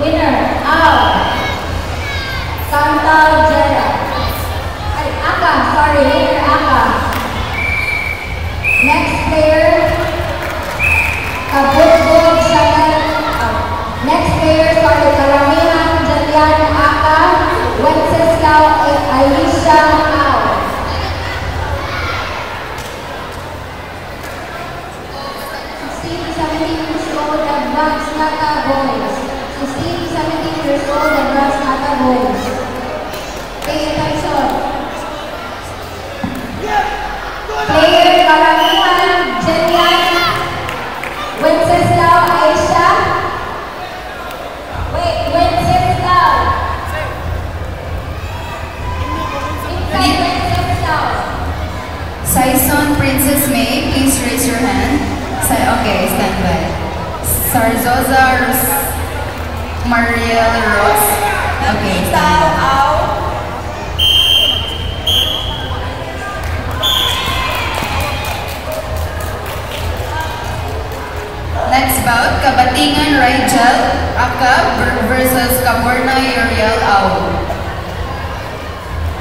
Winner, out. Chantal Jera. Ay, Aka, sorry, winner Aka. Next player, Kabutbog Chanel. Next player, sorry, Karamihan Jalian Aka. Wenceslao Aisha Ao. 16 to 17 years old, Advanced Nata Boys. 16 to 17 years old, Advanced Nata Boys. Pay attention. Player Karamihan Jalian Wenceslao Aisha. Wait, Wenceslao. Saison Princess May, please raise your hand. Okay, stand by. Sarzoza Mariel Ross. Okay, stand by. Next bout, Kabatingan Rigel Aka versus Kaborna Uriel Au.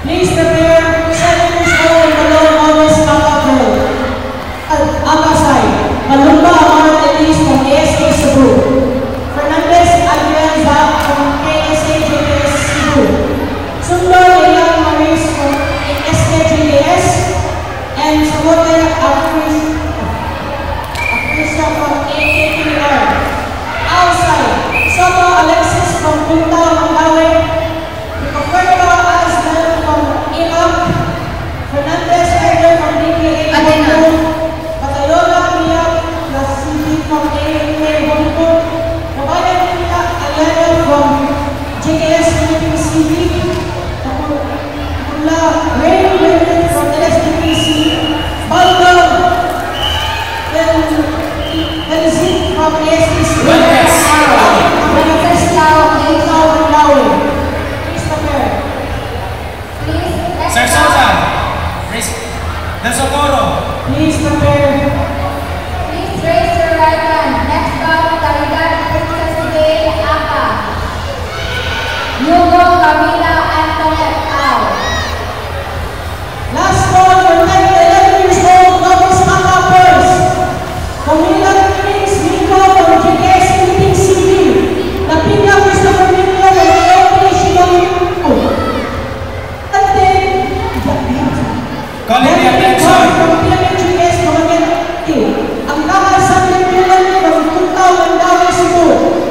Please prepare 7 years old below August Kakabro. Aka side, Malumba Amar Elise from ASA Cebu. Fernandez Adrianza from KSA JS Cebu. Sundar Leon Maris from SKJS. And Samote Aprisa from AKPR. Outside, Soto Alexis from Punta Mangawe. Ricoferto Aslan from IAP. Fernandez Edgar from DKA Bongo. Patalola Mia Lasiti from AAK Bongo. Kabayan Nita Aliana from JKS Philippine CV. Mula Ray Wilson from LSDPC. Baldo Elzit from ASPC. Wenceslao Ikaw Lawi. Please prepare. Sir Sosa, Del Socorro. Please prepare. Please raise your right hand. Next bout, Caridad Princess May Aka. Hugo Camila Antoinette Ao. Last call for 11 years old, Novice Maka first. Camila Prince Nico from JKS Philippine CV. Lapinga Christopher Nico from AOP Shinobu. And then, Calling the attention. from PMHGS Commander Ang Kahal Samuel Milan from Tuntao Mandawi Cebu.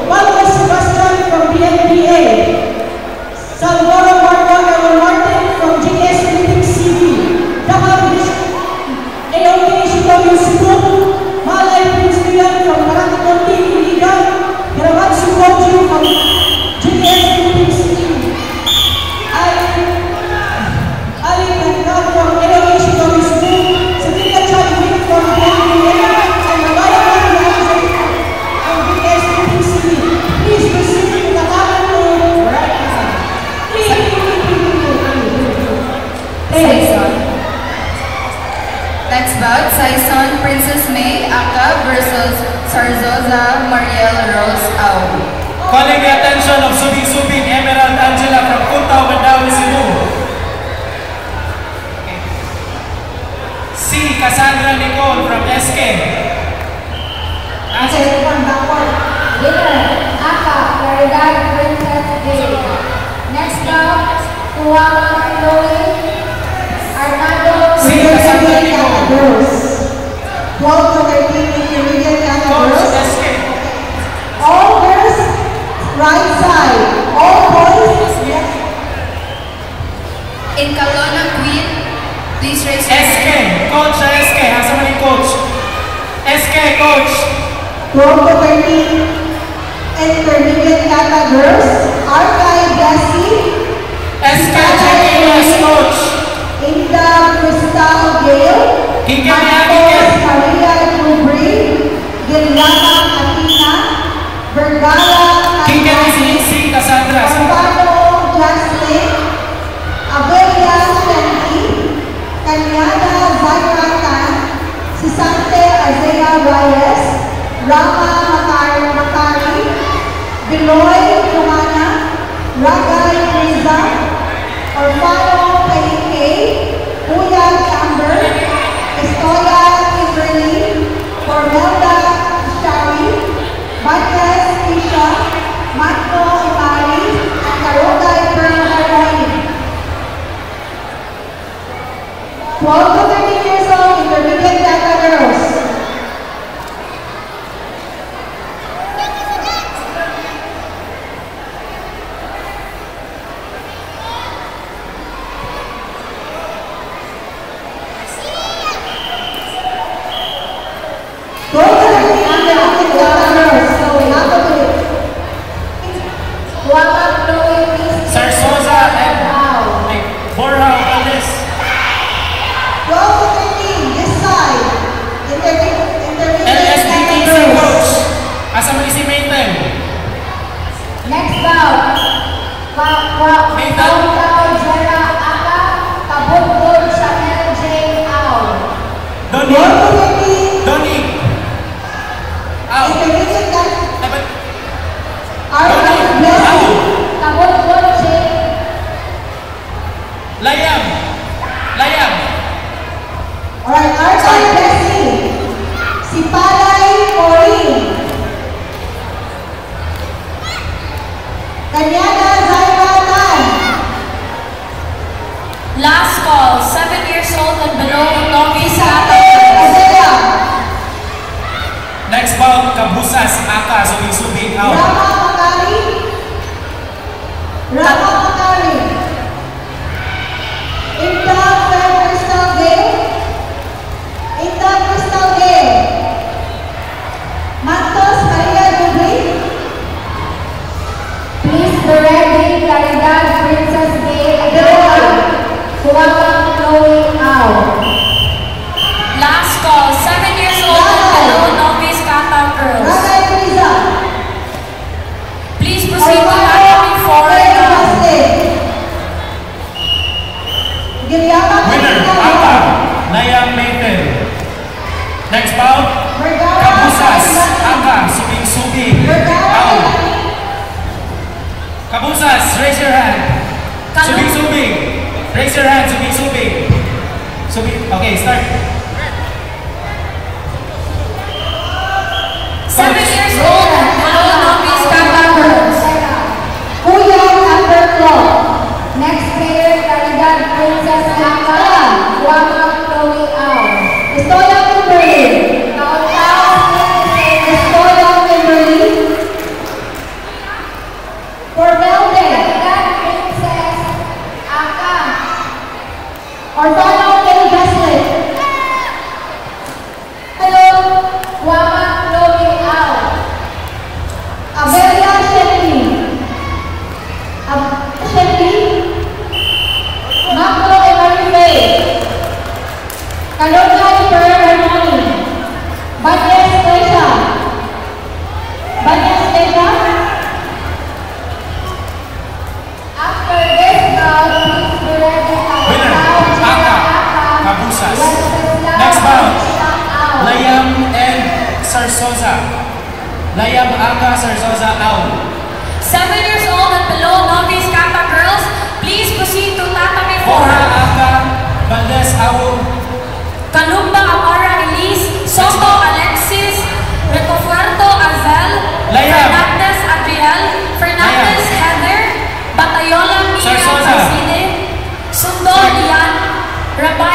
Paulo Sebastian from BNBA. Salvador Marco Ewan Martin from JKS Philippine CV. Dakar AOK Shinobu Cebu. Malay Prince Milan from Paranaconti Iligan. Giramatsu Koju from JKS Philippine CV. Ali Kanda from AOK Shinobu Cebu. Satika Chadwick from BNBA. And Nabaya Mandawi from JKS Philippine CV. Please proceed to the common room right now. Saison. Next bout, Saison Princess May Aka versus Sarzoza Mariel Rose Au. Calling the attention of Subing Emerald Angela from Puntao Mandawi Cebu. C. Cassandra Nicole from SK. Winner, Aka, Caridad Princess May. Next bout, Tuama Chloe, Armando C. Cassandra Nicole. Girls. 12 to 13 intermediate Coach girls. SK. All girls, right side. All boys, left. In Kalona Queen, please raise your SK. hand. Coach sa SK. Hasa man yung coach? SK, coach. 12 to 13 intermediate girls. Archive Bessie. SK, JKS, coach. Inda Crystal Gale. Kikyan niya, Marcos kikyan. Maria Dubri. Giliana Atina. Vergara Kikyan ni C. Cassandra. Amparo Jaslyn. Abelia Shanti. Kanyada Zaira Tan. Sisante Azea Reyes. Rama Makari. Biloy 12 to 13 years old, intermediate Gata girls. Sarsosa and Borja Valdez. 12 to 13, this side. Intermediate LSBTC girls. coach. Asa man si Mayten? Next bout. Countdown Jera Aka, Kabutbol Chanel J. Ao. 12 Donnie. to 13, Donnie. Out. intermediate Gata. Ay, but Arthur Blessing. Kabutbol J. Layam. Layam. Alright, Arthur Blessing. Si Palay Maureen. Kanyana Zaira Tan. Last call, 7 years old and below, novice Kata Isabel girls. Azela. Next bout, Kabusas, Aka, Subing-Subing, out. Rama Makari. Rama Makari. Inta Fred Crystal Gale. Inta Crystal Gale. Matos Maria Dubri. Please be ready, Caridad Princess Gay Adela. Huwag Chloe Ao. Last call, 7 years old and below, novice Kata girls. Ranay Riza. Please proceed to Tatami 4 now. Gilyama Winner, Aka, Layam Mayten. Next bout, Kabusas, Aka, Subing-Subing, out. Kabusas, raise your hand. Subing-Subing. Raise your hand, Subing-Subing. Okay, start. 7 years old and below, novice Kata girls. Kuyang Amber Claw. Next player, Caridad Princess Aka. Huwag Chloe Ao. Estoya Kimberly. Estoya Kimberly. Cornelde. Caridad Princess Aka. Orfano Kelly Gaslet. Hello, Huwag Chloe Ao. Abelia Shetty. Shetty. Macro Emarife. Kalonay Per Harmony. Banyes Tesha. Banyes Tesha. After this round, please be ready, Winner, Caridad Aka, Aka. Kabusas. Wenceslao Next bout, Ao. Layam and Sarsosa. Layam, Aka, Sarsosa, out. 7 years old and below, novice Kata girls. Please proceed to Tatami 4. Borja, Aka, Valdez, out. Kalumba Amara Elise, Soto Alexis, Recofuerto Azel, Layam. Fernandez Adriel, Fernandez Heather, Batayola Mia Sarsosa. Preside, Sundo Lian, Rabal